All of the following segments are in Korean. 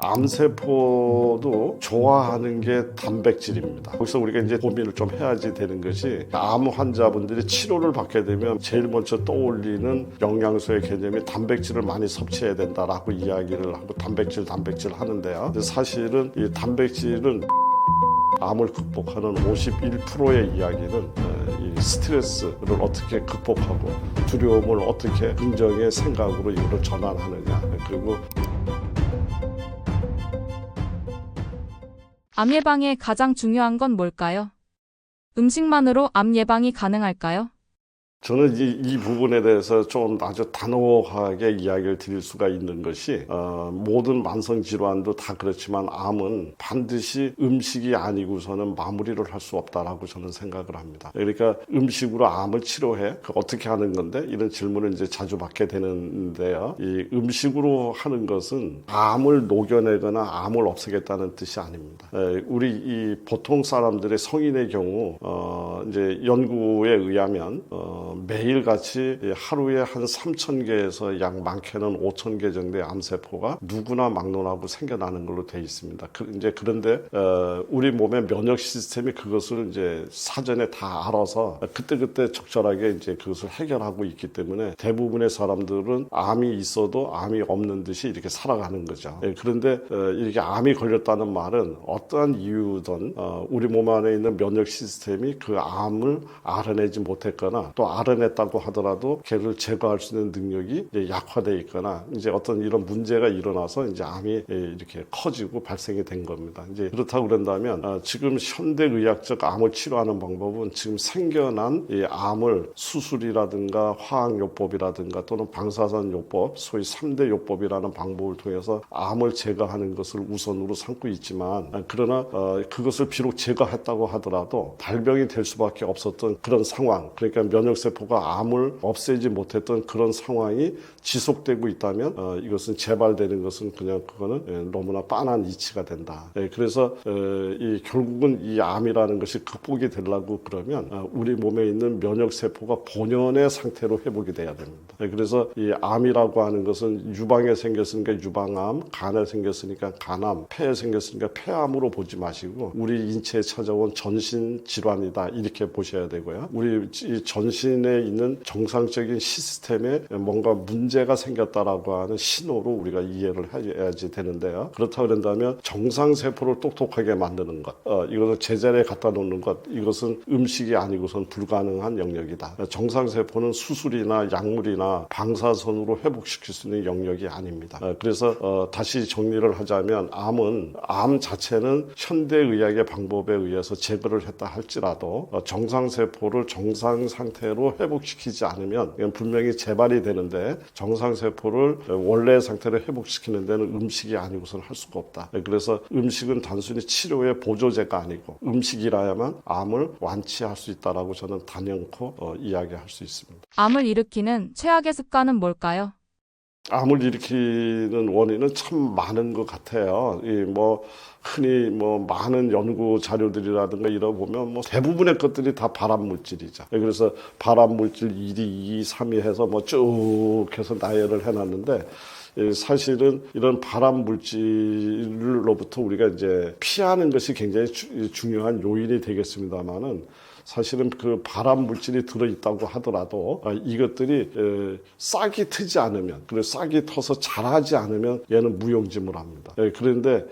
암세포도 좋아하는 게 단백질입니다. 거기서 우리가 이제 고민을 좀 해야지 되는 것이, 암 환자분들이 치료를 받게 되면 제일 먼저 떠올리는 영양소의 개념이 단백질을 많이 섭취해야 된다라고 이야기를 하고 단백질 하는데요. 근데 사실은 이 단백질은 암을 극복하는 51%의 이야기는 이 스트레스를 어떻게 극복하고 두려움을 어떻게 긍정의 생각으로 이거를 전환하느냐, 그리고 암 예방에 가장 중요한 건 뭘까요? 음식만으로 암 예방이 가능할까요? 저는 이 부분에 대해서 좀 아주 단호하게 이야기를 드릴 수가 있는 것이, 모든 만성질환도 다 그렇지만 암은 반드시 음식이 아니고서는 마무리를 할 수 없다라고 저는 생각을 합니다. 그러니까 음식으로 암을 치료해? 어떻게 하는 건데? 이런 질문을 이제 자주 받게 되는데요. 이 음식으로 하는 것은 암을 녹여내거나 암을 없애겠다는 뜻이 아닙니다. 우리 이 보통 사람들의 성인의 경우, 이제 연구에 의하면, 매일같이 하루에 한 3,000개에서 약 많게는 5,000개 정도의 암세포가 누구나 막론하고 생겨나는 걸로 되어 있습니다. 그런데 우리 몸의 면역 시스템이 그것을 이제 사전에 다 알아서 그때그때 적절하게 이제 그것을 해결하고 있기 때문에 대부분의 사람들은 암이 있어도 암이 없는 듯이 이렇게 살아가는 거죠. 그런데 이렇게 암이 걸렸다는 말은 어떠한 이유든 우리 몸 안에 있는 면역 시스템이 그 암을 알아내지 못했거나, 또 알아냈다고 하더라도 걔를 제거할 수 있는 능력이 이제 약화되어 있거나, 이제 어떤 이런 문제가 일어나서 이제 암이 이렇게 커지고 발생이 된 겁니다. 이제 그렇다고 그런다면, 지금 현대의학적 암을 치료하는 방법은 지금 생겨난 이 암을 수술이라든가 화학요법이라든가 또는 방사선요법, 소위 3대 요법이라는 방법을 통해서 암을 제거하는 것을 우선으로 삼고 있지만, 그러나 그것을 비록 제거했다고 하더라도 발병이 될 수밖에 없었던 그런 상황, 그러니까 면역세포가 암을 없애지 못했던 그런 상황이 지속되고 있다면, 이것은 재발되는 것은 그거는 너무나 빤한 이치가 된다. 그래서 결국은 이 암이라는 것이 극복이 되려고 그러면 우리 몸에 있는 면역세포가 본연의 상태로 회복이 돼야 됩니다. 그래서 이 암이라고 하는 것은 유방에 생겼으니까 유방암, 간에 생겼으니까 간암, 폐에 생겼으니까 폐암으로 보지 마시고 우리 인체에 찾아온 전신 질환이다, 이렇게 보셔야 되고요. 우리 전신에 있는 정상적인 시스템에 뭔가 문제가 생겼다라고 하는 신호로 우리가 이해를 해야지 되는데요. 그렇다고 그런다면 정상세포를 똑똑하게 만드는 것, 이것을 제자리에 갖다 놓는 것, 이것은 음식이 아니고선 불가능한 영역이다. 정상세포는 수술이나 약물이나 방사선으로 회복시킬 수 있는 영역이 아닙니다. 그래서 다시 정리를 하자면, 암 자체는 현대의학의 방법에 의해서 제거를 했다 할지라도 정상세포를 정상 상태로 회복시키지 않으면 이건 분명히 재발이 되는데, 정상세포를 원래의 상태로 회복시키는 데는 음식이 아니고서는 할 수가 없다. 그래서 음식은 단순히 치료의 보조제가 아니고 음식이라야만 암을 완치할 수 있다라고 저는 단연코 이야기할 수 있습니다. 암을 일으키는 최악의 습관은 뭘까요? 암을 일으키는 원인은 참 많은 것 같아요. 흔히 많은 연구 자료들이라든가 이러 보면 대부분의 것들이 다 발암 물질이죠. 그래서 발암 물질 1위, 2위, 3위 해서 쭉 해서 나열을 해놨는데, 사실은 이런 발암 물질로부터 우리가 이제 피하는 것이 굉장히 중요한 요인이 되겠습니다만은, 사실은 그 발암 물질이 들어있다고 하더라도 이것들이 싹이 트지 않으면, 그리고 싹이 터서 자라지 않으면 얘는 무용지물합니다. 그런데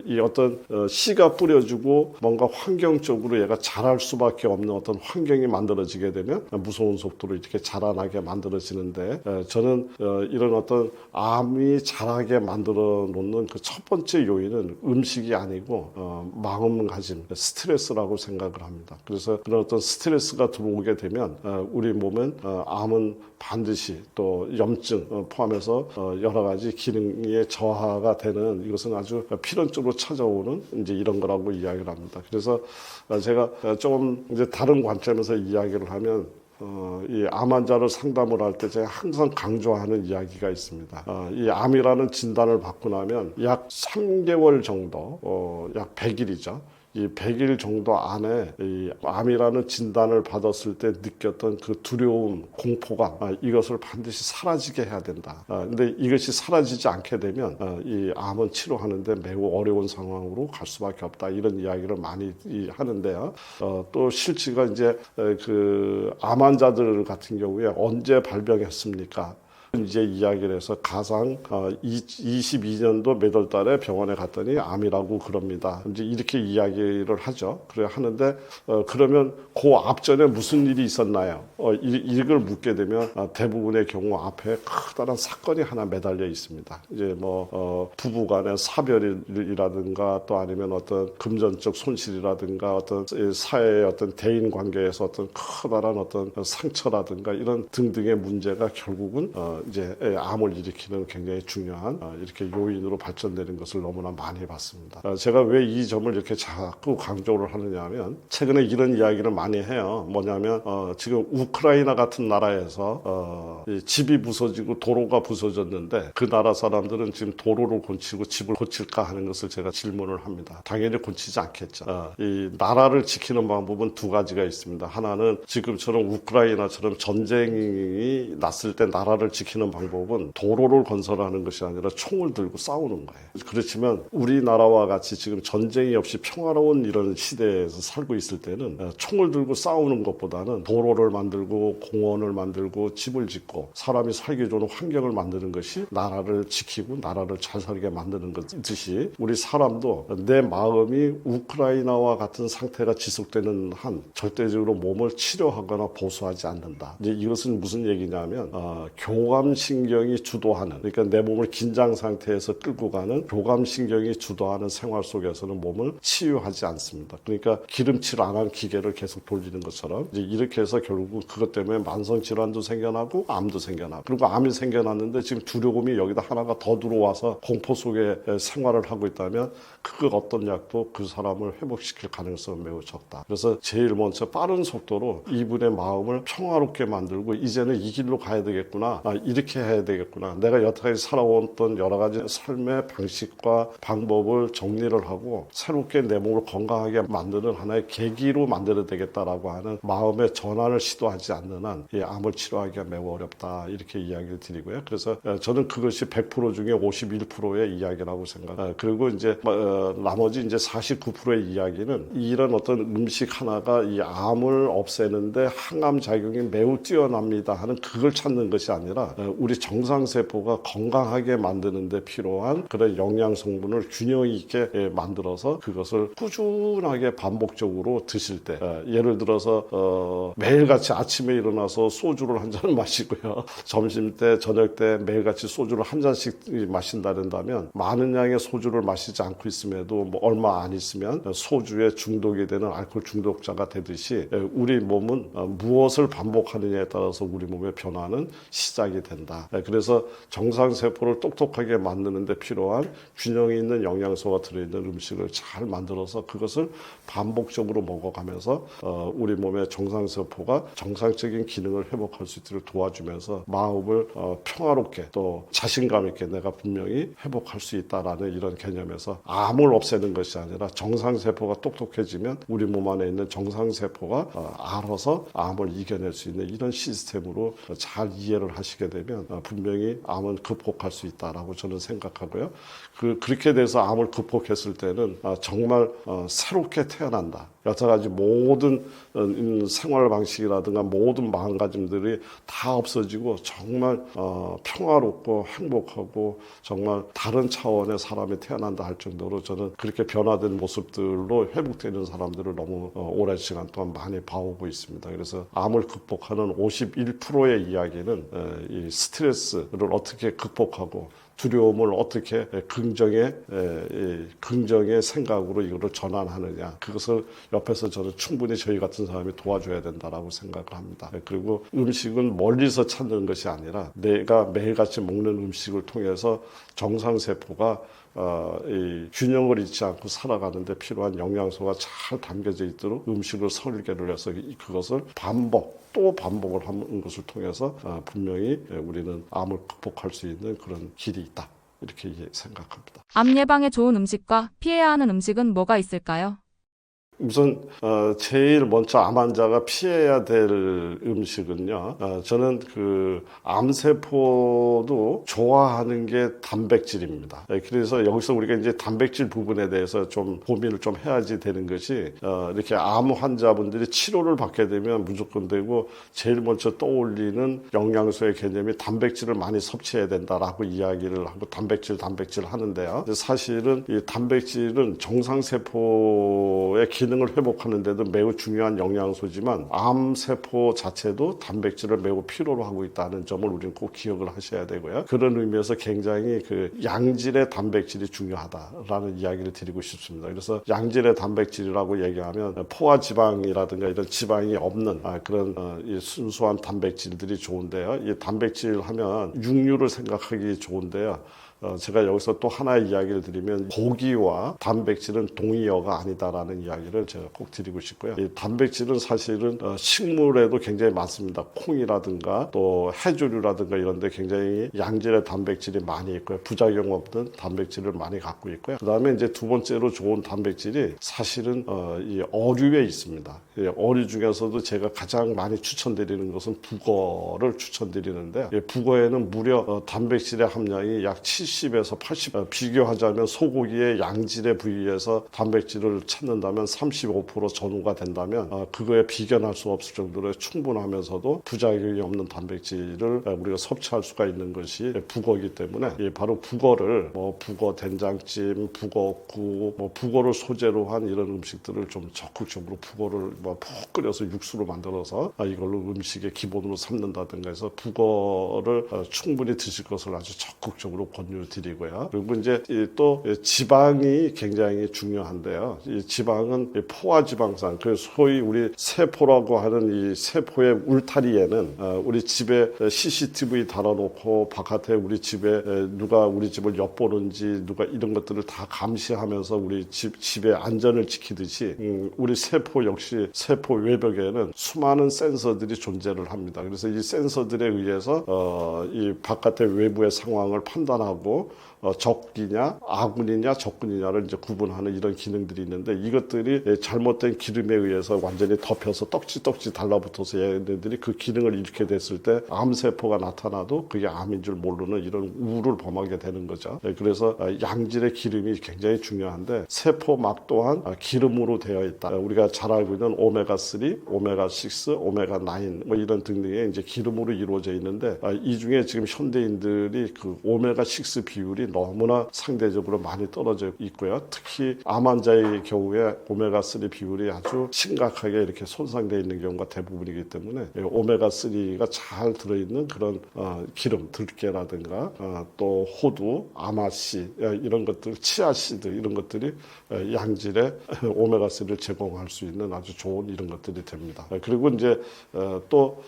이 어떤 씨가 뿌려주고 뭔가 환경적으로 얘가 자랄 수밖에 없는 어떤 환경이 만들어지게 되면 무서운 속도로 이렇게 자라나게 만들어지는데, 저는 이런 어떤 암이 자라게 만들어 놓는 그 첫 번째 요인은 음식이 아니고 마음가짐, 스트레스라고 생각을 합니다. 그래서 그런 어떤 스트레스가 들어오게 되면 우리 몸은 암은 반드시, 또 염증 포함해서 여러 가지 기능의 저하가 되는, 이것은 아주 필연적으로 찾아오는 이제 이런 거라고 이야기를 합니다. 그래서 제가 좀 이제 다른 관점에서 이야기를 하면, 이 암 환자를 상담을 할 때 제가 항상 강조하는 이야기가 있습니다. 이 암이라는 진단을 받고 나면 약 3개월 정도, 약 100일이죠. 이 100일 정도 안에 이 암이라는 진단을 받았을 때 느꼈던 그 두려움, 공포감, 이것을 반드시 사라지게 해야 된다. 근데 이것이 사라지지 않게 되면 이 암은 치료하는데 매우 어려운 상황으로 갈 수밖에 없다. 이런 이야기를 많이 하는데요. 또 실제가 이제 그 암 환자들 같은 경우에 언제 발병했습니까? 이제 이야기를 해서 가상 22년도 몇 월 달에 병원에 갔더니 암이라고 그럽니다. 이제 이렇게 이야기를 하죠. 그래 하는데 그러면 그 앞전에 무슨 일이 있었나요? 이걸 묻게 되면 대부분의 경우 앞에 커다란 사건이 하나 매달려 있습니다. 이제 뭐 부부 간의 사별이라든가 또 아니면 어떤 금전적 손실이라든가 어떤 사회의 어떤 대인 관계에서 어떤 커다란 어떤 상처라든가 이런 등등의 문제가 결국은 이제 암을 일으키는 굉장히 중요한 이렇게 요인으로 발전되는 것을 너무나 많이 봤습니다. 제가 왜 이 점을 이렇게 자꾸 강조를 하느냐 하면 최근에 이런 이야기를 많이 해요. 뭐냐면 지금 우크라이나 같은 나라에서 집이 부서지고 도로가 부서졌는데 그 나라 사람들은 지금 도로를 고치고 집을 고칠까 하는 것을 제가 질문을 합니다. 당연히 고치지 않겠죠. 이 나라를 지키는 방법은 두 가지가 있습니다. 하나는 지금처럼 우크라이나처럼 전쟁이 났을 때 나라를 지키는 방법은 도로를 건설하는 것이 아니라 총을 들고 싸우는 거예요. 그렇지만 우리나라와 같이 지금 전쟁이 없이 평화로운 이런 시대에서 살고 있을 때는 총을 들고 싸우는 것보다는 도로를 만들고 공원을 만들고 집을 짓고 사람이 살기 좋은 환경을 만드는 것이 나라를 지키고 나라를 잘 살게 만드는 것듯이 우리 사람도 내 마음이 우크라이나와 같은 상태가 지속되는 한 절대적으로 몸을 치료하거나 보수하지 않는다. 이제 이것은 무슨 얘기냐면 교감신경이 주도하는, 그러니까 내 몸을 긴장 상태에서 끌고 가는 교감신경이 주도하는 생활 속에서는 몸을 치유하지 않습니다. 그러니까 기름칠 안 한 기계를 계속 돌리는 것처럼 이제 이렇게 해서 결국 그것 때문에 만성질환도 생겨나고 암도 생겨나고, 그리고 암이 생겨났는데 지금 두려움이 여기다 하나가 더 들어와서 공포 속에 생활을 하고 있다면 그 어떤 약도 그 사람을 회복시킬 가능성은 매우 적다. 그래서 제일 먼저 빠른 속도로 이분의 마음을 평화롭게 만들고 이제는 이 길로 가야 되겠구나, 이렇게 해야 되겠구나, 내가 여태까지 살아왔던 여러 가지 삶의 방식과 방법을 정리를 하고 새롭게 내 몸을 건강하게 만드는 하나의 계기로 만들어야 되겠다라고 하는 마음의 전환을 시도하지 않는 한 이 암을 치료하기가 매우 어렵다, 이렇게 이야기를 드리고요. 그래서 저는 그것이 100% 중에 51%의 이야기라고 생각해요. 그리고 이제 나머지 이제 49%의 이야기는 이런 어떤 음식 하나가 이 암을 없애는데 항암 작용이 매우 뛰어납니다 하는 그걸 찾는 것이 아니라 우리 정상세포가 건강하게 만드는 데 필요한 그런 영양 성분을 균형 있게 만들어서 그것을 꾸준하게 반복적으로 드실 때, 예를 들어서 매일같이 아침에 일어나서 소주를 한 잔 마시고요, 점심 때 저녁 때 매일같이 소주를 한 잔씩 마신다면 많은 양의 소주를 마시지 않고 있음에도 뭐 얼마 안 있으면 소주에 중독이 되는 알코올 중독자가 되듯이 우리 몸은 무엇을 반복하느냐에 따라서 우리 몸의 변화는 시작이 된다. 그래서 정상세포를 똑똑하게 만드는 데 필요한 균형이 있는 영양소가 들어있는 음식을 잘 만들어서 그것을 반복적으로 먹어가면서 우리 몸의 정상세포가 정상적인 기능을 회복할 수 있도록 도와주면서 마음을 평화롭게 또 자신감 있게 내가 분명히 회복할 수 있다라는 이런 개념에서 암을 없애는 것이 아니라 정상세포가 똑똑해지면 우리 몸 안에 있는 정상세포가 알아서 암을 이겨낼 수 있는 이런 시스템으로 잘 이해를 하시게 되면 분명히 암은 극복할 수 있다라고 저는 생각하고요. 그렇게 돼서 암을 극복했을 때는 정말 새롭게 태어난다. 여태까지 모든 생활 방식이라든가 모든 마음가짐들이 다 없어지고 정말 평화롭고 행복하고 정말 다른 차원의 사람이 태어난다 할 정도로 저는 그렇게 변화된 모습들로 회복되는 사람들을 너무 오랜 시간 동안 많이 봐오고 있습니다. 그래서 암을 극복하는 51%의 이야기는 이 스트레스를 어떻게 극복하고 두려움을 어떻게 긍정의 생각으로 이거를 전환하느냐, 그것을 옆에서 저는 충분히 저희 같은 사람이 도와줘야 된다라고 생각을 합니다. 그리고 음식은 멀리서 찾는 것이 아니라 내가 매일같이 먹는 음식을 통해서 정상세포가 이 균형을 잃지 않고 살아가는 데 필요한 영양소가 잘 담겨져 있도록 음식을 설계를 해서 그것을 또 반복을 하는 것을 통해서 분명히 우리는 암을 극복할 수 있는 그런 길이 있다, 이렇게 생각합니다. 암 예방에 좋은 음식과 피해야 하는 음식은 뭐가 있을까요? 우선 제일 먼저 암 환자가 피해야 될 음식은요. 저는 그 암세포도 좋아하는 게 단백질입니다. 그래서 여기서 우리가 이제 단백질 부분에 대해서 좀 고민을 좀 해야지 되는 것이 이렇게 암 환자분들이 치료를 받게 되면 무조건 되고 제일 먼저 떠올리는 영양소의 개념이 단백질을 많이 섭취해야 된다라고 이야기를 하고 단백질 하는데요. 사실은 이 단백질은 정상세포의 기능을 회복하는 데도 매우 중요한 영양소지만 암세포 자체도 단백질을 매우 필요로 하고 있다는 점을 우리는 꼭 기억을 하셔야 되고요. 그런 의미에서 굉장히 그 양질의 단백질이 중요하다라는 이야기를 드리고 싶습니다. 그래서 양질의 단백질이라고 얘기하면 포화지방이라든가 이런 지방이 없는 그런 이 순수한 단백질들이 좋은데요. 이 단백질 하면 육류를 생각하기 좋은데요. 제가 여기서 또 하나의 이야기를 드리면 고기와 단백질은 동의어가 아니다라는 이야기를 제가 꼭 드리고 싶고요. 이 단백질은 사실은 식물에도 굉장히 많습니다. 콩이라든가 또 해조류라든가 이런 데 굉장히 양질의 단백질이 많이 있고요. 부작용 없는 단백질을 많이 갖고 있고요. 그 다음에 이제 두 번째로 좋은 단백질이 사실은 이 어류에 있습니다. 어류 중에서도 제가 가장 많이 추천드리는 것은 북어를 추천드리는데요. 북어에는 무려 단백질의 함량이 약 70에서 80, 비교하자면 소고기의 양질의 부위에서 단백질을 찾는다면 35% 전후가 된다면 그거에 비견할 수 없을 정도로 충분하면서도 부작용이 없는 단백질을 우리가 섭취할 수가 있는 것이 북어이기 때문에 바로 북어를 북어 된장찜, 북어국, 북어를 소재로 한 이런 음식들을 좀 적극적으로 북어를 푹 끓여서 육수로 만들어서 이걸로 음식의 기본으로 삼는다든가 해서 북어를 충분히 드실 것을 아주 적극적으로 권유드리고요. 그리고 이제 또 지방이 굉장히 중요한데요. 이 지방은 포화지방산, 그 소위 우리 세포라고 하는 이 세포의 울타리에는 우리 집에 CCTV 달아놓고 바깥에 우리 집에 누가 우리 집을 엿보는지 누가 이런 것들을 다 감시하면서 우리 집의 안전을 지키듯이 우리 세포 역시 세포 외벽에는 수많은 센서들이 존재를 합니다. 그래서 이 센서들에 의해서 이 바깥의 외부의 상황을 판단하고 적이냐 아군이냐 적군이냐를 이제 구분하는 이런 기능들이 있는데 이것들이 잘못된 기름에 의해서 완전히 덮여서 떡지 달라붙어서 얘네들이 그 기능을 잃게 됐을 때 암세포가 나타나도 그게 암인 줄 모르는 이런 우를 범하게 되는 거죠. 그래서 양질의 기름이 굉장히 중요한데 세포막 또한 기름으로 되어 있다. 우리가 잘 알고 있는 오메가3, 오메가6, 오메가9 뭐 이런 등등의 이제 기름으로 이루어져 있는데 이 중에 지금 현대인들이 그 오메가6 비율이 너무나 상대적으로 많이 떨어져 있고요. 특히 암 환자의 경우에 오메가3 비율이 아주 심각하게 이렇게 손상되어 있는 경우가 대부분이기 때문에 오메가3가 잘 들어있는 그런 기름, 들깨라든가 또 호두, 아마씨 이런 것들, 치아씨드 이런 것들이 양질의 오메가3를 제공할 수 있는 아주 좋은 이런 것들이 됩니다. 그리고 이제 또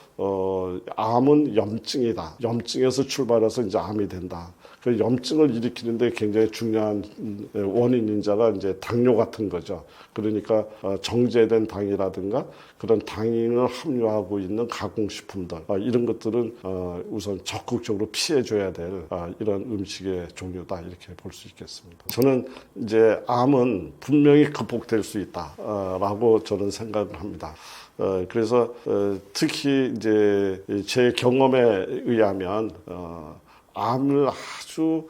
암은 염증이다. 염증에서 출발해서 이제 암이 된다. 그 염증을 일으키는데 굉장히 중요한 원인인자가 이제 당뇨 같은 거죠. 그러니까 정제된 당이라든가 그런 당을 함유하고 있는 가공식품들 이런 것들은 우선 적극적으로 피해줘야 될 이런 음식의 종류다 이렇게 볼 수 있겠습니다. 저는 이제 암은 분명히 극복될 수 있다라고 저는 생각을 합니다. 그래서 특히 이제 제 경험에 의하면 암을 아주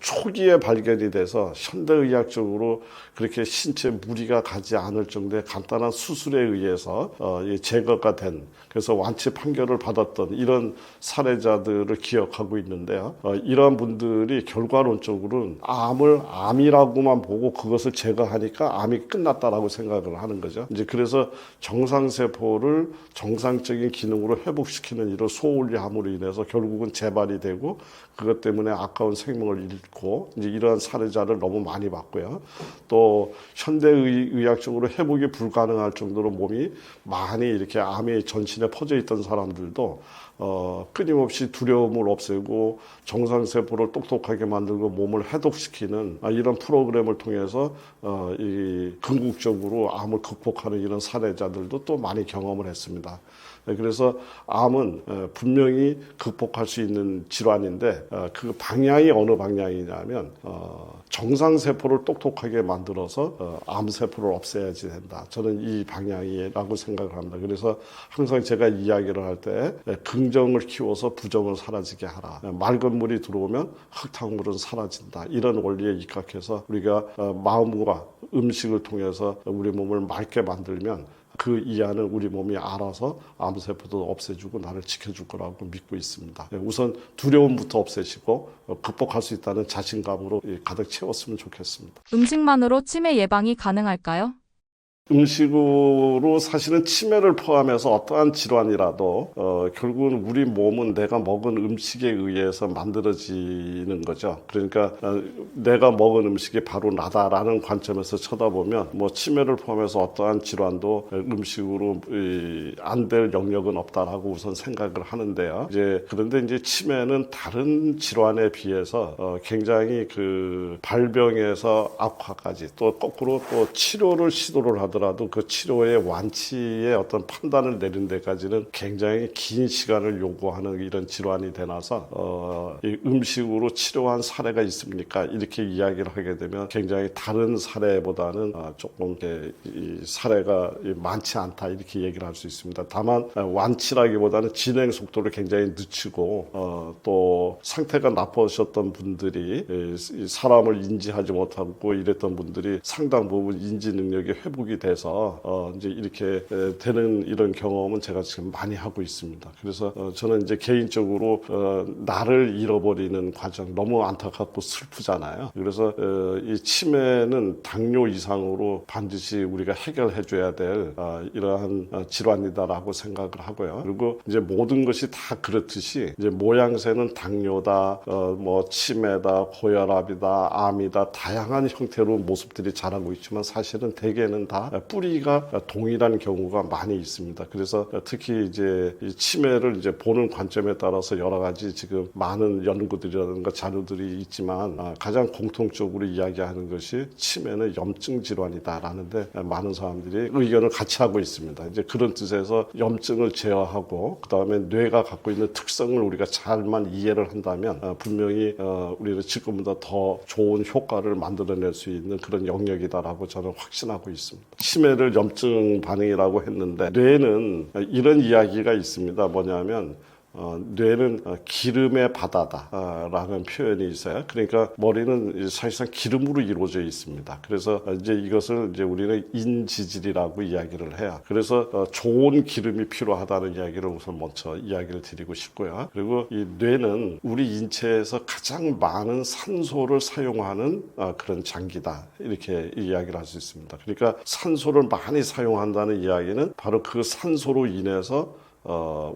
초기에 발견이 돼서 현대의학적으로 그렇게 신체 무리가 가지 않을 정도의 간단한 수술에 의해서 제거가 된 그래서 완치 판결을 받았던 이런 사례자들을 기억하고 있는데요. 이러한 분들이 결과론적으로는 암을 암이라고만 보고 그것을 제거하니까 암이 끝났다라고 생각을 하는 거죠. 이제 그래서 정상세포를 정상적인 기능으로 회복시키는 이런 소홀리함으로 인해서 결국은 재발이 되고 그것 때문에 아까운 생명을 잃고 이제 이러한 사례자를 너무 많이 봤고요. 또 현대의학적으로 회복이 불가능할 정도로 몸이 많이 이렇게 암이 전신에 퍼져 있던 사람들도 끊임없이 두려움을 없애고 정상세포를 똑똑하게 만들고 몸을 해독시키는 이런 프로그램을 통해서 이 궁극적으로 암을 극복하는 이런 사례자들도 또 많이 경험을 했습니다. 그래서 암은 분명히 극복할 수 있는 질환인데 그 방향이 어느 방향이냐면 정상세포를 똑똑하게 만들어서 암세포를 없애야지 된다. 저는 이 방향이라고 생각을 합니다. 그래서 항상 제가 이야기를 할 때 긍정을 키워서 부정을 사라지게 하라. 맑은 물이 들어오면 흙탕물은 사라진다. 이런 원리에 입각해서 우리가 마음과 음식을 통해서 우리 몸을 맑게 만들면 그 이하는 우리 몸이 알아서 암세포도 없애주고 나를 지켜줄 거라고 믿고 있습니다. 우선 두려움부터 없애시고 극복할 수 있다는 자신감으로 가득 채웠으면 좋겠습니다. 음식만으로 치매 예방이 가능할까요? 음식으로 사실은 치매를 포함해서 어떠한 질환이라도 결국은 우리 몸은 내가 먹은 음식에 의해서 만들어지는 거죠. 그러니까 내가 먹은 음식이 바로 나다라는 관점에서 쳐다보면 뭐 치매를 포함해서 어떠한 질환도 음식으로 안 될 영역은 없다라고 우선 생각을 하는데요. 그런데 이제 치매는 다른 질환에 비해서 굉장히 그 발병에서 악화까지 또 거꾸로 또 치료를 시도를 하더라도 그 치료의 완치의 어떤 판단을 내린 데까지는 굉장히 긴 시간을 요구하는 이런 질환이 되나서 이 음식으로 치료한 사례가 있습니까? 이렇게 이야기를 하게 되면 굉장히 다른 사례보다는 조금 이 사례가 많지 않다 이렇게 얘기를 할 수 있습니다. 다만 완치라기보다는 진행 속도를 굉장히 늦추고 또 상태가 나쁘셨던 분들이 사람을 인지하지 못하고 이랬던 분들이 상당 부분 인지 능력이 회복이 돼서 이제 이렇게 되는 이런 경험은 제가 지금 많이 하고 있습니다. 그래서 저는 이제 개인적으로 나를 잃어버리는 과정 너무 안타깝고 슬프잖아요. 그래서 이 치매는 당뇨 이상으로 반드시 우리가 해결해줘야 될 이러한 질환이다라고 생각을 하고요. 그리고 이제 모든 것이 다 그렇듯이 이제 모양새는 당뇨다, 뭐 치매다, 고혈압이다, 암이다 다양한 형태로 모습들이 자라고 있지만 사실은 대개는 다 뿌리가 동일한 경우가 많이 있습니다. 그래서 특히 이제 이 치매를 이제 보는 관점에 따라서 여러 가지 지금 많은 연구들이라든가 자료들이 있지만 가장 공통적으로 이야기하는 것이 치매는 염증 질환이다라는데 많은 사람들이 의견을 같이 하고 있습니다. 이제 그런 뜻에서 염증을 제어하고 그 다음에 뇌가 갖고 있는 특성을 우리가 잘만 이해를 한다면 분명히 우리는 지금보다 더 좋은 효과를 만들어낼 수 있는 그런 영역이다라고 저는 확신하고 있습니다. 치매를 염증 반응이라고 했는데 뇌는 이런 이야기가 있습니다. 뭐냐면 뇌는 기름의 바다다라는 표현이 있어요. 그러니까 머리는 사실상 기름으로 이루어져 있습니다. 그래서 이제 이것을 이제 우리는 인지질이라고 이야기를 해요. 그래서 좋은 기름이 필요하다는 이야기를 우선 먼저 이야기를 드리고 싶고요. 그리고 이 뇌는 우리 인체에서 가장 많은 산소를 사용하는 그런 장기다. 이렇게 이야기를 할 수 있습니다. 그러니까 산소를 많이 사용한다는 이야기는 바로 그 산소로 인해서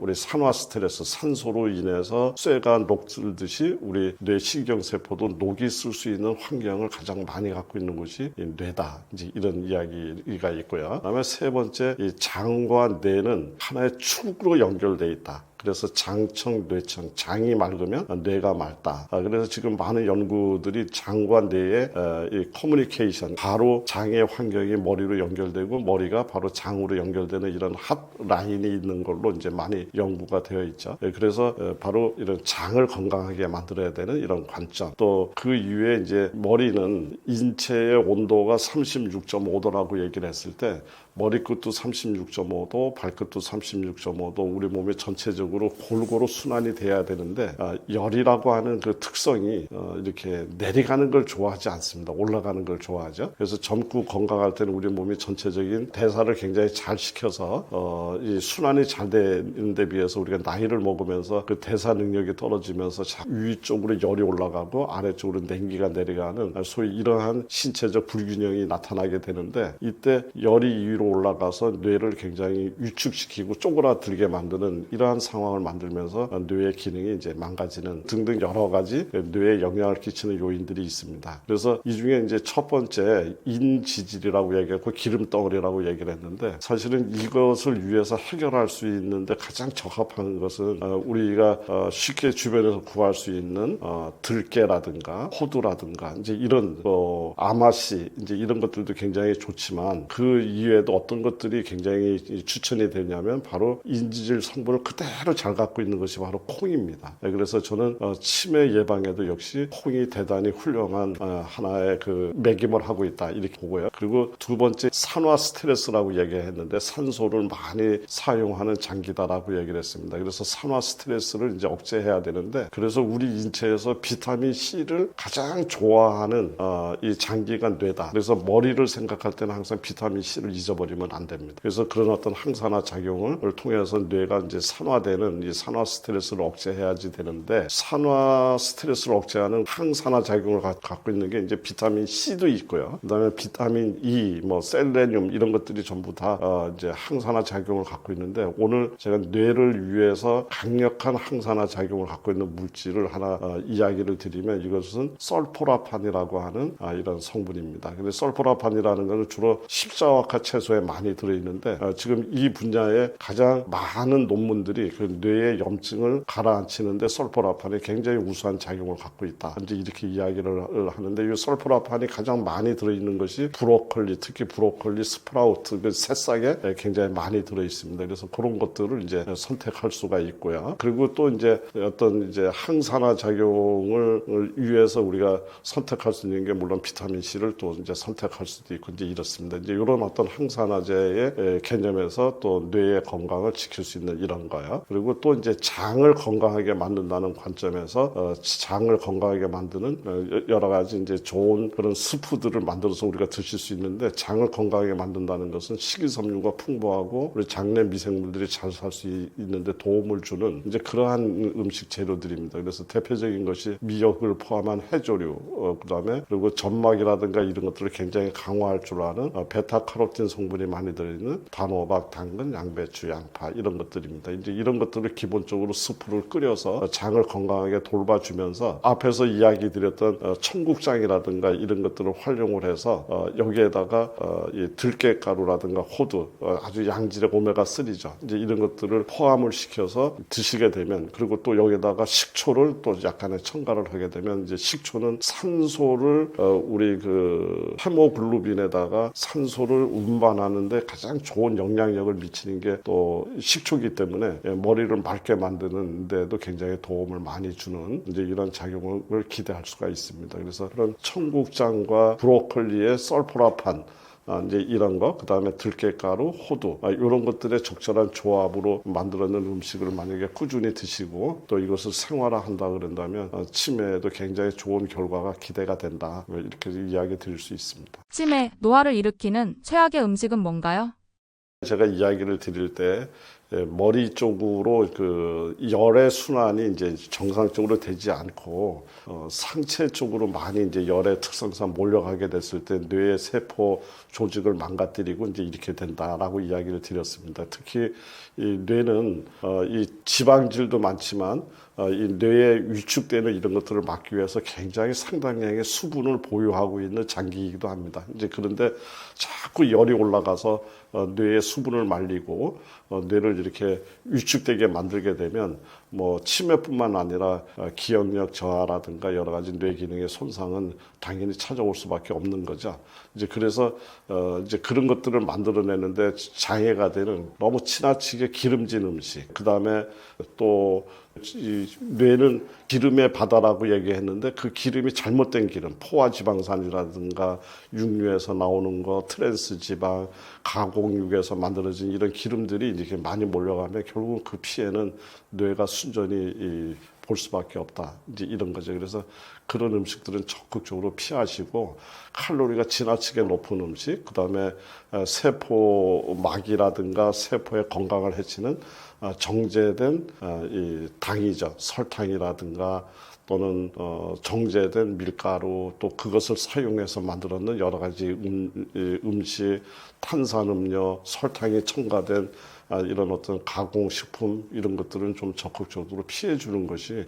우리 산화 스트레스, 산소로 인해서 쇠가 녹슬듯이 우리 뇌 신경세포도 녹이 쓸 수 있는 환경을 가장 많이 갖고 있는 곳이 뇌다. 이제 이런 이야기가 있고요. 그다음에 세 번째, 이 장과 뇌는 하나의 축으로 연결돼 있다. 그래서 장청, 뇌청, 장이 맑으면 뇌가 맑다. 그래서 지금 많은 연구들이 장과 뇌의 이 커뮤니케이션, 바로 장의 환경이 머리로 연결되고 머리가 바로 장으로 연결되는 이런 핫 라인이 있는 걸로 이제 많이 연구가 되어 있죠. 그래서 바로 이런 장을 건강하게 만들어야 되는 이런 관점. 또 그 이후에 이제 머리는 인체의 온도가 36.5도라고 얘기를 했을 때 머리끝도 36.5도, 발끝도 36.5도, 우리 몸의 전체적으로 골고루 순환이 돼야 되는데 열이라고 하는 그 특성이 이렇게 내려가는 걸 좋아하지 않습니다. 올라가는 걸 좋아하죠. 그래서 젊고 건강할 때는 우리 몸이 전체적인 대사를 굉장히 잘 시켜서 이 순환이 잘 되는 데 비해서 우리가 나이를 먹으면서 그 대사 능력이 떨어지면서 위쪽으로 열이 올라가고 아래쪽으로 냉기가 내려가는 소위 이러한 신체적 불균형이 나타나게 되는데 이때 열이 위로 올라가서 뇌를 굉장히 위축시키고 쪼그라들게 만드는 이러한 상황을 만들면서 뇌의 기능이 이제 망가지는 등등 여러 가지 뇌에 영향을 끼치는 요인들이 있습니다. 그래서 이 중에 이제 첫 번째 인지질이라고 얘기했고 기름덩어리라고 얘기를 했는데 사실은 이것을 위해서 해결할 수 있는데 가장 적합한 것은 우리가 쉽게 주변에서 구할 수 있는 들깨라든가 호두라든가 이제 이런 아마씨 이제 이런 것들도 굉장히 좋지만 그 이외에도 어떤 것들이 굉장히 추천이 되냐면 바로 인지질 성분을 그대로 잘 갖고 있는 것이 바로 콩입니다. 그래서 저는 치매 예방에도 역시 콩이 대단히 훌륭한 하나의 그 매김을 하고 있다 이렇게 보고요. 그리고 두 번째 산화 스트레스라고 얘기했는데 산소를 많이 사용하는 장기다라고 얘기를 했습니다. 그래서 산화 스트레스를 이제 억제해야 되는데 그래서 우리 인체에서 비타민 C를 가장 좋아하는 이 장기가 뇌다. 그래서 머리를 생각할 때는 항상 비타민 C를 잊어버리면 안 됩니다. 그래서 그런 어떤 항산화 작용을 통해서 뇌가 이제 산화되는 이 산화 스트레스를 억제해야지 되는데 산화 스트레스를 억제하는 항산화 작용을 갖고 있는 게 이제 비타민 C도 있고요. 그다음에 비타민 E, 뭐 셀레늄 이런 것들이 전부 다 이제 항산화 작용을 갖고 있는데 오늘 제가 뇌를 위해서 강력한 항산화 작용을 갖고 있는 물질을 하나 이야기를 드리면 이것은 설포라판이라고 하는 이런 성분입니다. 근데 설포라판이라는 것은 주로 십자화카 채소에 많이 들어있는데 지금 이 분야에 가장 많은 논문들이 그 뇌의 염증을 가라앉히는데 설포라판이 굉장히 우수한 작용을 갖고 있다. 이제 이렇게 이야기를 하는데 이 설포라판이 가장 많이 들어있는 것이 브로콜리, 특히 브로콜리 스프라우트 그 새싹에 굉장히 많이 들어있습니다. 그래서 그런 것들을 이제 선택할 수가 있고요. 그리고 또 이제 어떤 이제 항산화 작용을 위해서 우리가 선택할 수 있는 게 물론 비타민 C를 또 이제 선택할 수도 있고 이제 이렇습니다. 이제 이런 어떤 항산화제의 개념에서 또 뇌의 건강을 지킬 수 있는 이런 거요. 그리고 또 이제 장을 건강하게 만든다는 관점에서 장을 건강하게 만드는 여러 가지 이제 좋은 그런 스프들을 만들어서 우리가 드실 수 있는데 장을 건강하게 만든다는 것은 식이섬유가 풍부하고 우리 장내 미생물들이 잘 살 수 있는데 도움을 주는 이제 그러한 음식 재료들입니다. 그래서 대표적인 것이 미역을 포함한 해조류, 그다음에 그리고 점막이라든가 이런 것들을 굉장히 강화할 줄 아는 베타카로틴 성분이 많이 들어있는 단호박, 당근, 양배추, 양파 이런 것들입니다. 이제 이런 것들을 기본적으로 스프를 끓여서 장을 건강하게 돌봐주면서 앞에서 이야기 드렸던 청국장이라든가 이런 것들을 활용을 해서 여기에다가 이 들깨가루라든가 호두, 아주 양질의 오메가3죠. 이제 이런 것들을 포함을 시켜서 드시게 되면 그리고 또 여기다가 식초를 또 약간의 첨가를 하게 되면 이제 식초는 산소를 우리 그 헤모글로빈에다가 산소를 운반하는데 가장 좋은 영향력을 미치는 게 또 식초기 때문에 머리를 맑게 만드는 데도 굉장히 도움을 많이 주는 이제 이런 작용을 기대할 수가 있습니다. 그래서 그런 청국장과 브로콜리의 설포라판 이제 이런 거, 그 다음에 들깨가루, 호두, 이런 것들의 적절한 조합으로 만들어낸 음식을 만약에 꾸준히 드시고 또 이것을 생활화한다 그런다면 치매에도 굉장히 좋은 결과가 기대가 된다. 이렇게 이야기 드릴 수 있습니다. 치매, 노화를 일으키는 최악의 음식은 뭔가요? 제가 이야기를 드릴 때 머리 쪽으로 그 열의 순환이 이제 정상적으로 되지 않고 상체 쪽으로 많이 이제 열의 특성상 몰려가게 됐을 때 뇌의 세포 조직을 망가뜨리고 이제 이렇게 된다라고 이야기를 드렸습니다. 특히 이 뇌는 이 지방질도 많지만 이 뇌에 위축되는 이런 것들을 막기 위해서 굉장히 상당량의 수분을 보유하고 있는 장기이기도 합니다. 이제 그런데 자꾸 열이 올라가서 뇌의 수분을 말리고 뇌를 이렇게 위축되게 만들게 되면 뭐 치매뿐만 아니라 기억력 저하라든가 여러 가지 뇌 기능의 손상은 당연히 찾아올 수밖에 없는 거죠. 이제 그래서 이제 그런 것들을 만들어내는데 장애가 되는 너무 지나치게 기름진 음식, 그 다음에 또 이 뇌는 기름의 바다라고 얘기했는데 그 기름이 잘못된 기름, 포화지방산이라든가 육류에서 나오는 거, 트랜스 지방, 가공육에서 만들어진 이런 기름들이 이렇게 많이 몰려가면 결국 그 피해는 뇌가 순전히 볼 수밖에 없다. 이제 이런 거죠. 그래서 그런 음식들은 적극적으로 피하시고 칼로리가 지나치게 높은 음식, 그다음에 세포막이라든가 세포의 건강을 해치는 정제된 이 당이죠. 설탕이라든가 또는 정제된 밀가루 또 그것을 사용해서 만들었는 여러 가지 음식, 탄산음료, 설탕이 첨가된 이런 어떤 가공식품 이런 것들은 좀 적극적으로 피해 주는 것이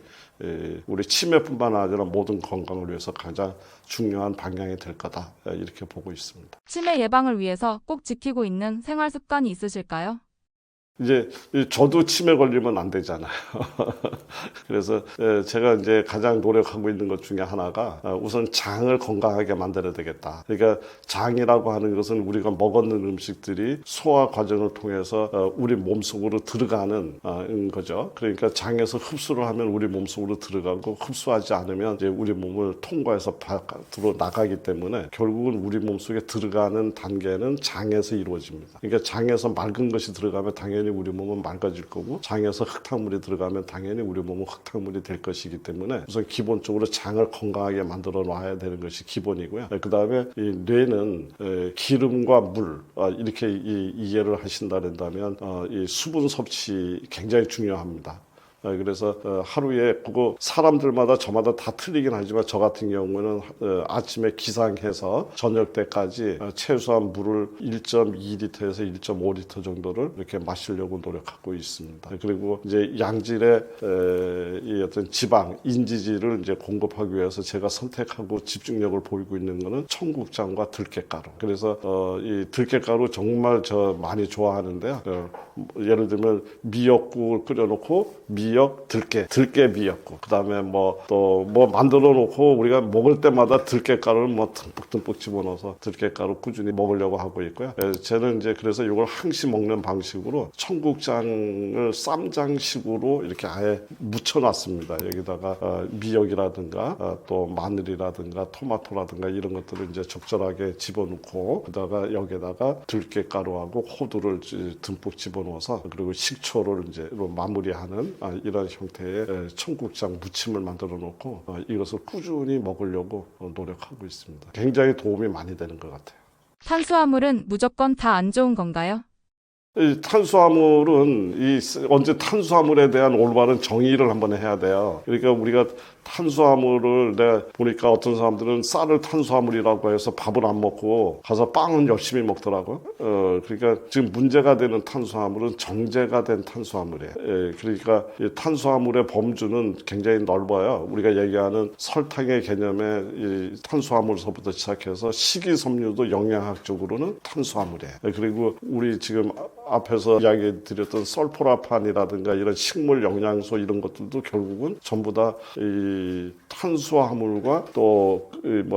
우리 치매뿐만 아니라 모든 건강을 위해서 가장 중요한 방향이 될 거다 이렇게 보고 있습니다. 치매 예방을 위해서 꼭 지키고 있는 생활 습관이 있으실까요? 이제 저도 치매 걸리면 안 되잖아요. 그래서 제가 이제 가장 노력하고 있는 것 중에 하나가 우선 장을 건강하게 만들어야 되겠다. 그러니까 장이라고 하는 것은 우리가 먹었는 음식들이 소화 과정을 통해서 우리 몸속으로 들어가는 거죠. 그러니까 장에서 흡수를 하면 우리 몸속으로 들어가고 흡수하지 않으면 이제 우리 몸을 통과해서 바깥으로 나가기 때문에 결국은 우리 몸속에 들어가는 단계는 장에서 이루어집니다. 그러니까 장에서 맑은 것이 들어가면 당연히 우리 몸은 맑아질 거고 장에서 흑탕물이 들어가면 당연히 우리 몸은 흑탕물이 될 것이기 때문에 우선 기본적으로 장을 건강하게 만들어 놔야 되는 것이 기본이고요. 그 다음에 이 뇌는 기름과 물 이렇게 이해를 하신다면 이 수분 섭취 굉장히 중요합니다. 그래서 하루에 그거 사람들마다 저마다 다 틀리긴 하지만 저 같은 경우는 아침에 기상해서 저녁 때까지 최소한 물을 1.2리터에서 1.5리터 정도를 이렇게 마시려고 노력하고 있습니다. 그리고 이제 양질의 이 어떤 지방, 인지질을 이제 공급하기 위해서 제가 선택하고 집중력을 보이고 있는 거는 청국장과 들깨가루. 그래서 이 들깨가루 정말 저 많이 좋아하는데요. 예를 들면 미역국을 끓여놓고 미역, 들깨 미역국. 그다음에 또 만들어 놓고 우리가 먹을 때마다 들깨가루를 듬뿍 집어넣어서 들깨가루 꾸준히 먹으려고 하고 있고요. 저는 이제 그래서 이걸 항시 먹는 방식으로 청국장을 쌈장식으로 이렇게 아예 묻혀놨습니다. 여기다가 미역이라든가 또 마늘이라든가 토마토라든가 이런 것들을 이제 적절하게 집어넣고 그다가 여기다가 들깨가루하고 호두를 듬뿍 집어넣어서 그리고 식초를 이제 마무리하는 이런 형태의 청국장 무침을 만들어 놓고 이것을 꾸준히 먹으려고 노력하고 있습니다. 굉장히 도움이 많이 되는 것 같아요. 탄수화물은 무조건 다 안 좋은 건가요? 이 탄수화물은 언제 탄수화물에 대한 올바른 정의를 한번 해야 돼요. 그러니까 우리가 탄수화물을 내가 보니까 어떤 사람들은 쌀을 탄수화물이라고 해서 밥을 안 먹고 가서 빵은 열심히 먹더라고요. 그러니까 지금 문제가 되는 탄수화물은 정제가 된 탄수화물이에요. 그러니까 이 탄수화물의 범주는 굉장히 넓어요. 우리가 얘기하는 설탕의 개념의 이 탄수화물서부터 시작해서 식이섬유도 영양학적으로는 탄수화물이에요. 그리고 우리 지금 앞에서 이야기 드렸던 설포라판이라든가 이런 식물 영양소 이런 것들도 결국은 전부 다 이 탄수화물과 또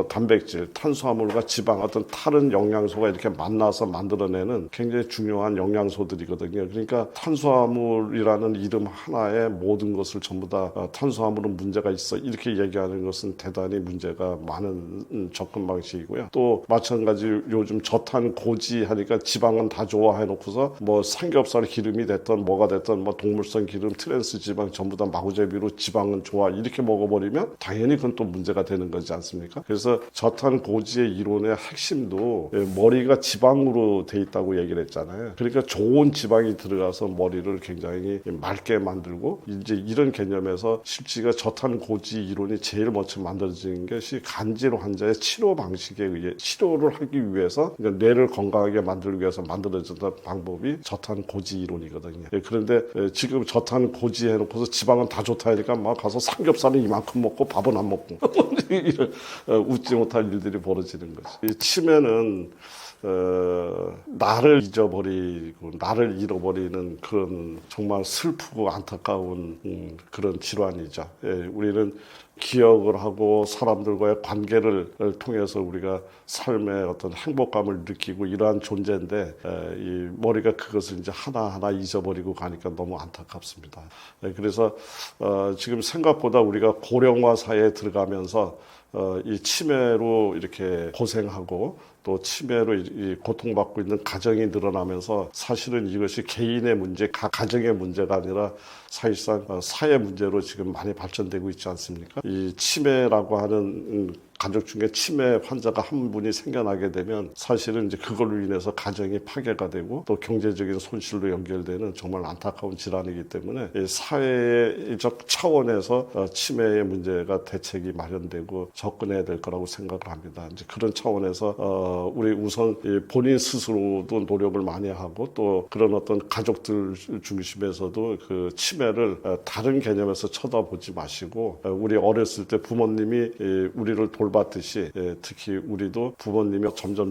단백질, 탄수화물과 지방 어떤 다른 영양소가 이렇게 만나서 만들어내는 굉장히 중요한 영양소들이거든요. 그러니까 탄수화물이라는 이름 하나에 모든 것을 전부 다 탄수화물은 문제가 있어 이렇게 얘기하는 것은 대단히 문제가 많은 접근 방식이고요. 또 마찬가지 요즘 저탄 고지 하니까 지방은 다 좋아해 놓고서 삼겹살 기름이 됐던 뭐가 됐던 동물성 기름, 트랜스 지방 전부 다 마구잡이로 지방은 좋아 이렇게 먹어버리면 당연히 그건 또 문제가 되는 거지 않습니까? 그래서 저탄 고지의 이론의 핵심도 머리가 지방으로 돼 있다고 얘기를 했잖아요. 그러니까 좋은 지방이 들어가서 머리를 굉장히 맑게 만들고 이제 이런 개념에서 실제가 저탄 고지 이론이 제일 먼저 만들어진 것이 간질 환자의 치료 방식에 의해 치료를 하기 위해서 그러니까 뇌를 건강하게 만들기 위해서 만들어졌던 방법이 저탄 고지 이론이거든요. 그런데 지금 저탄 고지 해놓고서 지방은 다 좋다 하니까 막 가서 삼겹살은 이만큼 먹고 밥은 안 먹고 웃지 못할 일들이 벌어지는 거지. 치매는 나를 잊어버리고 나를 잃어버리는 그런 정말 슬프고 안타까운 그런 질환이죠. 우리는 기억을 하고 사람들과의 관계를 통해서 우리가 삶의 어떤 행복감을 느끼고 이러한 존재인데 이 머리가 그것을 이제 하나하나 잊어버리고 가니까 너무 안타깝습니다. 그래서 지금 생각보다 우리가 고령화 사회에 들어가면서 이 치매로 이렇게 고생하고 또 치매로 고통받고 있는 가정이 늘어나면서 사실은 이것이 개인의 문제, 가정의 문제가 아니라 사실상 사회 문제로 지금 많이 발전되고 있지 않습니까? 이 치매라고 하는 가족 중에 치매 환자가 한 분이 생겨나게 되면 사실은 이제 그걸로 인해서 가정이 파괴가 되고 또 경제적인 손실로 연결되는 정말 안타까운 질환이기 때문에 사회적 차원에서 치매의 문제가 대책이 마련되고 접근해야 될 거라고 생각을 합니다. 이제 그런 차원에서 우리 우선 본인 스스로도 노력을 많이 하고 또 그런 어떤 가족들 중심에서도 그 치매를 다른 개념에서 쳐다보지 마시고 우리 어렸을 때 부모님이 우리를 돌봤듯이 특히 우리도 부모님이 점점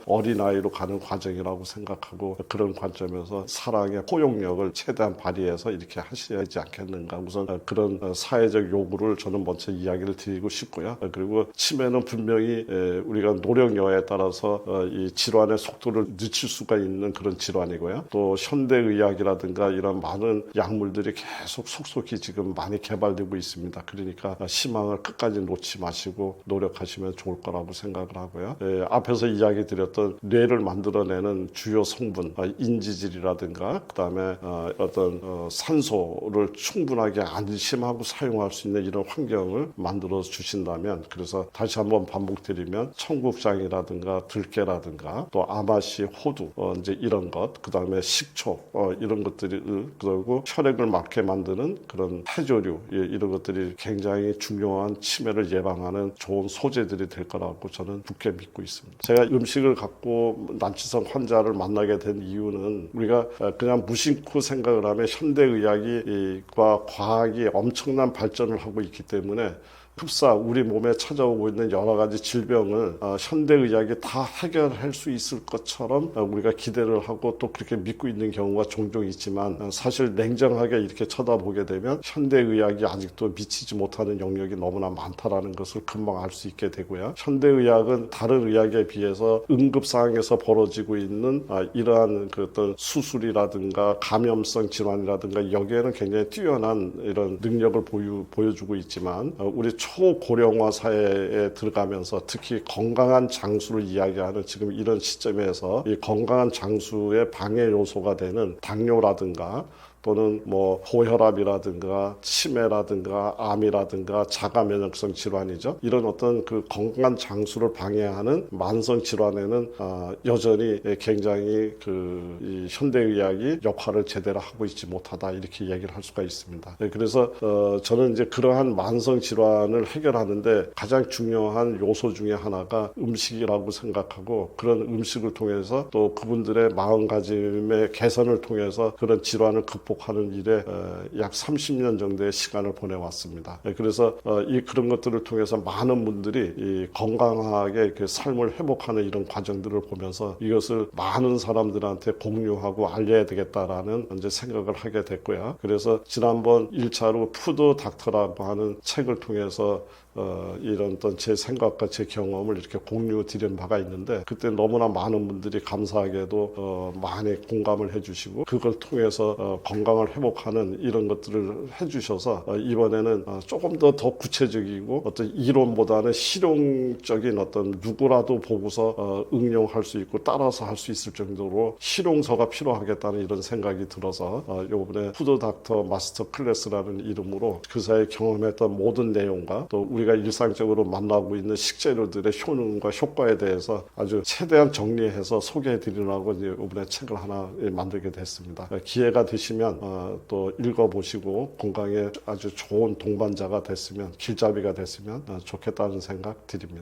어린아이로 가는 과정이라고 생각하고 그런 관점에서 사랑의 포용력을 최대한 발휘해서 이렇게 하셔야지 않겠는가. 우선 그런 사회적 요구를 저는 먼저 이야기를 드리고 싶고요. 그리고 치매는 분명히 우리가 노령여에 따라서 이 질환의 속도를 늦출 수가 있는 그런 질환이고요. 또 현대의학이라든가 이런 많은 약물들이 계속 속속히 지금 많이 개발되고 있습니다. 그러니까 희망을 끝까지 놓지 마시고 노력하시면 좋을 거라고 생각을 하고요. 앞에서 이야기 드렸던 뇌를 만들어내는 주요 성분, 인지질이라든가 그다음에 어떤 산소를 충분하게 안심하고 사용할 수 있는 이런 환경을 만들어 주신다면, 그래서 다시 한번 반복드리면 청국장이라든가 들깨라든가 또 아마시, 호두 이제 이런 것, 그다음에 식초 이런 것들이, 그리고 혈액을 맑게 만드는 그런 해조류 이런 것들이 굉장히 중요한 치매를 예방하는 좋은 소재들이 될 거라고 저는 굳게 믿고 있습니다. 제가 음식을 갖고 난치성 환자를 만나게 된 이유는 우리가 그냥 무심코 생각을 하면 현대의학과 과학이 엄청난 발전을 하고 있기 때문에 흡사 우리 몸에 찾아오고 있는 여러 가지 질병을 현대의학이 다 해결할 수 있을 것처럼 우리가 기대를 하고 또 그렇게 믿고 있는 경우가 종종 있지만, 사실 냉정하게 이렇게 쳐다보게 되면 현대의학이 아직도 미치지 못하는 영역이 너무나 많다라는 것을 금방 알 수 있게 되고요. 현대의학은 다른 의학에 비해서 응급상황에서 벌어지고 있는 이러한 그 어떤 수술이라든가 감염성 질환이라든가 여기에는 굉장히 뛰어난 이런 능력을 보여주고 있지만, 우리 초고령화 사회에 들어가면서 특히 건강한 장수를 이야기하는 지금 이런 시점에서 이 건강한 장수의 방해 요소가 되는 당뇨라든가 또는 뭐 고혈압이라든가 치매라든가 암이라든가 자가 면역성 질환이죠. 이런 어떤 그 건강한 장수를 방해하는 만성 질환에는 여전히 굉장히 이 현대의학이 역할을 제대로 하고 있지 못하다, 이렇게 얘기를 할 수가 있습니다. 그래서 저는 이제 그러한 만성 질환을 해결하는데 가장 중요한 요소 중에 하나가 음식이라고 생각하고, 그런 음식을 통해서 또 그분들의 마음가짐의 개선을 통해서 그런 질환을 극복하는 일에 약 30년 정도의 시간을 보내왔습니다. 그래서 그런 것들을 통해서 많은 분들이 이 건강하게 그 삶을 회복하는 이런 과정들을 보면서 이것을 많은 사람들한테 공유하고 알려야 되겠다라는 이제 생각을 하게 됐고요. 그래서 지난번 1차로 푸드 닥터라고 하는 책을 통해서 이런 어떤 제 생각과 제 경험을 이렇게 공유 드린 바가 있는데, 그때 너무나 많은 분들이 감사하게도 많이 공감을 해주시고 그걸 통해서 건강을 회복하는 이런 것들을 해주셔서 이번에는 조금 더 구체적이고 어떤 이론보다는 실용적인 어떤 누구라도 보고서 응용할 수 있고 따라서 할 수 있을 정도로 실용서가 필요하겠다는 이런 생각이 들어서 이번에 푸드 닥터 마스터 클래스라는 이름으로 그 사이에 경험했던 모든 내용과 또 우리가 일상적으로 만나고 있는 식재료들의 효능과 효과에 대해서 아주 최대한 정리해서 소개해 드리려고 이번에 책을 하나 만들게 됐습니다. 기회가 되시면 또 읽어보시고 건강에 아주 좋은 동반자가 됐으면, 길잡이가 됐으면 좋겠다는 생각 드립니다.